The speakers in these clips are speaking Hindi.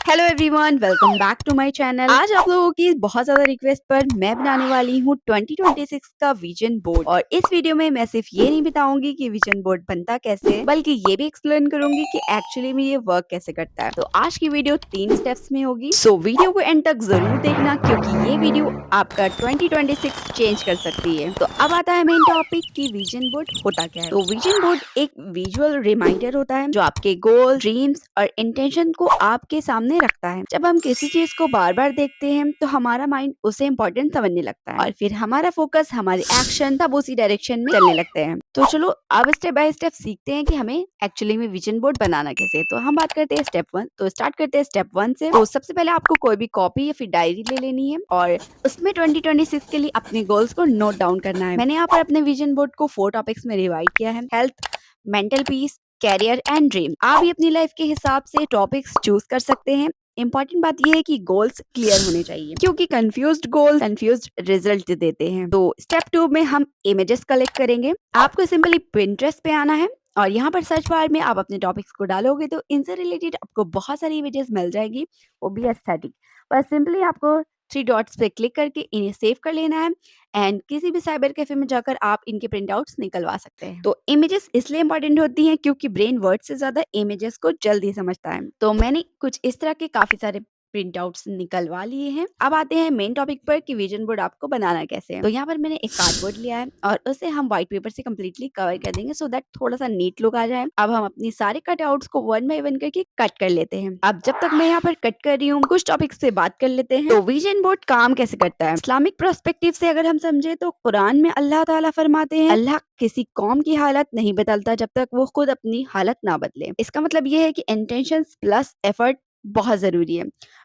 Hello everyone, welcome back to my channel. आज आप लोगों की बहुत ज्यादा रिक्वेस्ट पर मैं बनाने वाली हूँ 2026 का विजन बोर्ड। और इस वीडियो में मैं सिर्फ ये नहीं बताऊंगी कि विजन बोर्ड बनता कैसे है, बल्कि ये भी एक्सप्लेन करूंगी कि एक्चुअली में ये वर्क कैसे करता है। तो आज की वीडियो 3 स्टेप्स में होगी, सो वीडियो को एंड तक जरूर देखना क्योंकि ये वीडियो आपका 2026 चेंज कर सकती है। तो अब आता है मेन टॉपिक कि विजन बोर्ड होता क्या है। तो विजन बोर्ड एक विजुअल रिमाइंडर होता है जो आपके गोल, ड्रीम्स और इंटेंशन को आपके सामने रखता है। जब हम किसी चीज को बार बार देखते हैं तो हमारा माइंड उसे इम्पोर्टेंट समझने लगता है और फिर हमारा फोकस, हमारे एक्शन सब उसी डायरेक्शन में चलने लगते हैं। तो चलो अब स्टेप बाय स्टेप सीखते हैं कि हमें एक्चुअली में विजन बोर्ड बनाना कैसे है। तो हम बात करते हैं स्टेप 1। तो स्टार्ट करते हैं स्टेप 1 से। तो सबसे पहले आपको कोई भी कॉपी या फिर डायरी ले लेनी है और उसमें 2026 के लिए अपने गोल्स को नोट डाउन करना है। मैंने यहाँ पर अपने विजन बोर्ड को 4 टॉपिक्स में डिवाइड किया है: health, mental peace, career and dream. आप भी अपनी लाइफ के हिसाब से टॉपिक्स चूज कर सकते हैं। इंपॉर्टेंट बात यह है कि गोल्स क्लियर होने चाहिए क्योंकि कंफ्यूज्ड गोल कंफ्यूज्ड रिजल्ट देते हैं। तो स्टेप 2 में हम इमेजेस कलेक्ट करेंगे। आपको सिंपली पिंटरेस्ट पे आना है और यहाँ पर सर्च बार में आप अपने टॉपिक्स को डालोगे तो इनसे रिलेटेड आपको बहुत सारी इमेजेस मिल जाएगी, वो भी एस्थेटिक। बस सिंपली आपको 3 डॉट्स पे क्लिक करके इन्हें सेव कर लेना है एंड किसी भी साइबर कैफे में जाकर आप इनके प्रिंट आउट्स निकलवा सकते हैं। तो इमेजेस इसलिए इंपॉर्टेंट होती हैं क्योंकि ब्रेन वर्ड से ज्यादा इमेजेस को जल्दी समझता है। तो मैंने कुछ इस तरह के काफी सारे प्रिंट आउट्स निकलवा लिए हैं। अब आते हैं मेन टॉपिक पर कि विजन बोर्ड आपको बनाना कैसे है। तो यहाँ पर मैंने एक कार्डबोर्ड लिया है और उसे हम व्हाइट पेपर से कम्प्लीटली कवर कर देंगे सो दैट थोड़ा सा नीट लुक आ जाए। अब हम अपनी सारे कटआउट्स को 1 बाय 1 करके कट कर लेते हैं। अब जब तक मैं यहाँ पर कट कर रही हूँ कुछ टॉपिक्स पे बात कर लेते हैं। तो विजन बोर्ड काम कैसे करता है। इस्लामिक पर्सपेक्टिव से अगर हम समझे तो कुरान में अल्लाह ताला फरमाते हैं, अल्लाह किसी कौम की हालत नहीं बदलता जब तक वो खुद अपनी हालत ना बदले। इसका मतलब ये है कि इंटेंशंस प्लस एफर्ट बहुत जरूरी है।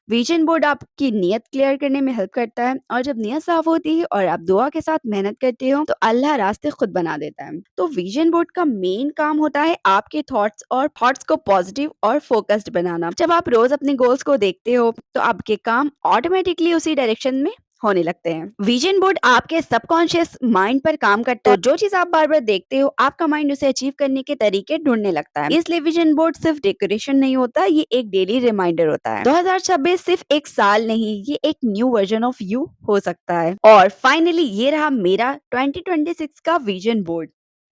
विजन बोर्ड आपकी नियत क्लियर करने में हेल्प करता है और जब नियत साफ होती है और आप दुआ के साथ मेहनत करते हो तो अल्लाह रास्ते खुद बना देता है। तो विजन बोर्ड का मेन काम होता है आपके थॉट्स को पॉजिटिव और फोकस्ड बनाना। जब आप रोज अपने गोल्स को देखते हो तो आपके काम ऑटोमेटिकली उसी डायरेक्शन में होने लगते हैं। विजन बोर्ड आपके सबकॉन्शियस माइंड पर काम करता है। तो जो चीज आप बार बार देखते हो आपका माइंड उसे अचीव करने के तरीके ढूंढने लगता है। इसलिए विजन बोर्ड सिर्फ डेकोरेशन नहीं होता, ये एक डेली रिमाइंडर होता है। 2026 सिर्फ एक साल नहीं, ये एक न्यू वर्जन ऑफ यू हो सकता है। और फाइनली ये रहा मेरा 2026 का विजन बोर्ड।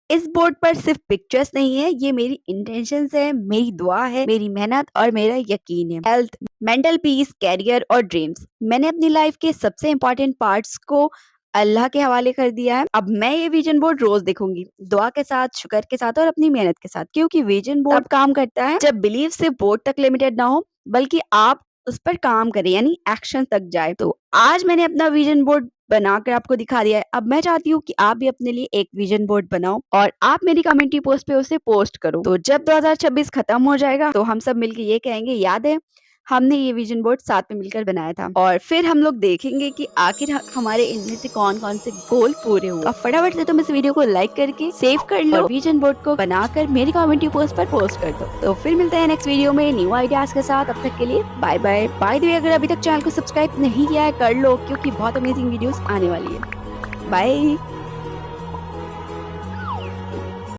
इस बोर्ड पर सिर्फ पिक्चर्स नहीं है, ये मेरी इंटेंशंस है, मेरी दुआ है, मेरी मेहनत और मेरा यकीन है। हेल्थ, मेंटल पीस, कैरियर और ड्रीम्स, मैंने अपनी लाइफ के सबसे इम्पोर्टेंट पार्ट्स को अल्लाह के हवाले कर दिया है। अब मैं ये विजन बोर्ड रोज देखूंगी, दुआ के साथ, शुक्र के साथ और अपनी मेहनत के साथ, क्योंकि विजन बोर्ड काम करता है जब बिलीव सिर्फ बोर्ड तक लिमिटेड ना हो बल्कि आप उस पर काम करें, यानी एक्शन तक जाए। तो आज मैंने अपना विजन बोर्ड बनाकर आपको दिखा दिया है। अब मैं चाहती हूँ कि आप भी अपने लिए एक विजन बोर्ड बनाओ और आप मेरी कम्युनिटी पोस्ट पे उसे पोस्ट करो। तो जब 2026 खत्म हो जाएगा तो हम सब मिलकर ये कहेंगे, याद है हमने ये विजन बोर्ड साथ में मिलकर बनाया था। और फिर हम लोग देखेंगे कि आखिर हमारे इनमें से कौन कौन से गोल पूरे हुए। अब फटाफट से तुम इस वीडियो को लाइक करके सेव कर लो और विजन बोर्ड को बनाकर मेरी कम्युनिटी पोस्ट पर पोस्ट कर दो। तो फिर मिलते हैं नेक्स्ट वीडियो में न्यू आइडियाज के साथ। अब तक के लिए bye bye. By the way, अगर अभी तक चैनल को सब्सक्राइब नहीं किया है कर लो क्योंकि बहुत अमेजिंग वीडियोस आने वाली है। बाय।